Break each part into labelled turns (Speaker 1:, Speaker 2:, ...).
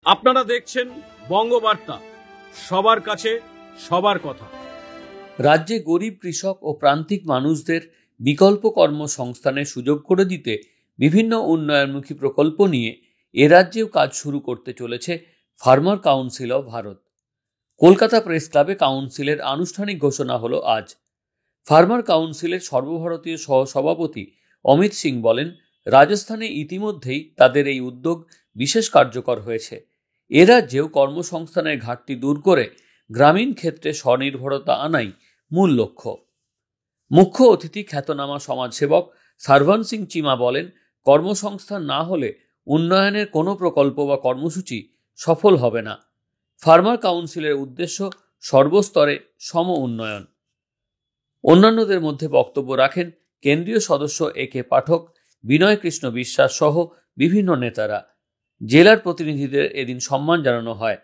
Speaker 1: আপনারা দেখছেন বঙ্গবার্তা, সবার কাছে সবার কথা।
Speaker 2: রাজ্যে গরিব কৃষক ও প্রান্তিক মানুষদের বিকল্প কর্মসংস্থানের সুযোগ করে দিতে বিভিন্ন উন্নয়নমুখী প্রকল্প নিয়ে এ রাজ্যেও কাজ শুরু করতে চলেছে farmer council of Bharat. Kolkata press ক্লাবে কাউন্সিলের আনুষ্ঠানিক ঘোষণা হলো আজ। ফার্মার কাউন্সিলের সর্বভারতীয় সহসভাপতি অমিত সিং বলেন, রাজস্থানে ইতিমধ্যেই তাদের এই উদ্যোগ বিশেষ কার্যকর হয়েছে। এ রাজ্যেও কর্মসংস্থানের ঘাটতি দূর করে গ্রামীণ ক্ষেত্রে স্বনির্ভরতা আনাই মূল লক্ষ্য। মুখ্য অতিথি খ্যাতনামা সমাজসেবক সার্ভান সিং চিমা বলেন, কর্মসংস্থান না হলে উন্নয়নের কোনো প্রকল্প বা কর্মসূচি সফল হবে না। ফার্মার কাউন্সিলের উদ্দেশ্য সর্বস্তরে সম উন্নয়ন। অন্যান্যদের মধ্যে বক্তব্য রাখেন কেন্দ্রীয় সদস্য একে পাঠক, বিনয় কৃষ্ণ বিশ্বাস সহ বিভিন্ন নেতারা। জেলার প্রতিনিধিদের এদিন সম্মান জানানো হয়।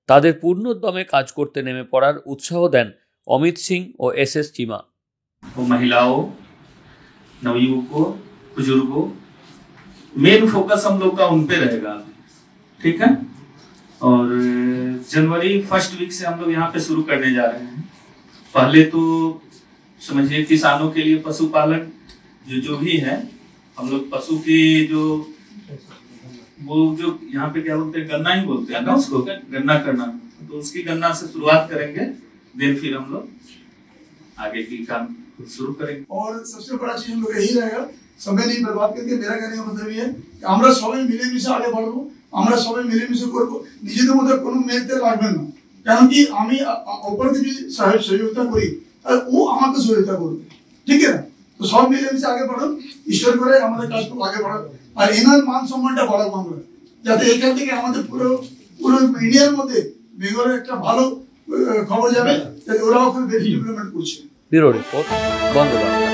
Speaker 2: তাদের পূর্ণোদ্যমে কাজ করতে নেমে পড়ার উৎসাহ দেন অমিত সিং ও এস চিমা।
Speaker 3: महिलाओं, नवयुवकों, बुजुर्गों, मेन फोकस हम लोग का उन पे रहेगा, ठीक है। और जनवरी फर्स्ट वीक से हम लोग यहाँ पे शुरू करने जा रहे हैं। पहले तो समझिए किसानों के लिए पशुपालन जो भी है, हम लोग पशु की जो वो जो यहाँ पे क्या बोलते हैं, गन्ना ही बोलते हैं ना उसको, गन्ना करना, तो उसकी गन्ना से शुरुआत करेंगे, देन फिर हम लोग आगे की काम शुरू करेंगे।
Speaker 4: और सबसे बड़ा चीज हम लोग यही रहेगा, समय नहीं बर्बाद करके। मेरा कहने का मतलब ये है कि আমরা সবাই মিলেমিশে আগে বাড়বো, আমরা সবাই মিলেমিশে করব। নিজেদের মধ্যে কোনো মেলতে রাখবেন না, কারণ কি আমি অপরকে যদি সহযোগিতা করি তাহলে ও আমাকে সহযোগিতা করবে, ঠিক আছে। তো সব মিলেমিশে আগে বাড়ুন, ঈশ্বর করে আমাদের কাজটা আগে বাড়াবো। আর এনার মান সম্মানটা বাড়াবো আমরা, যাতে এখান থেকে আমাদের পুরো ইন্ডিয়ার মধ্যে বেঙ্গলের একটা ভালো খবর যাবে, যাতে ওরাও ওখানে বেশি ডেভেলপমেন্ট করছে।
Speaker 2: Bureau report, Bangabarta.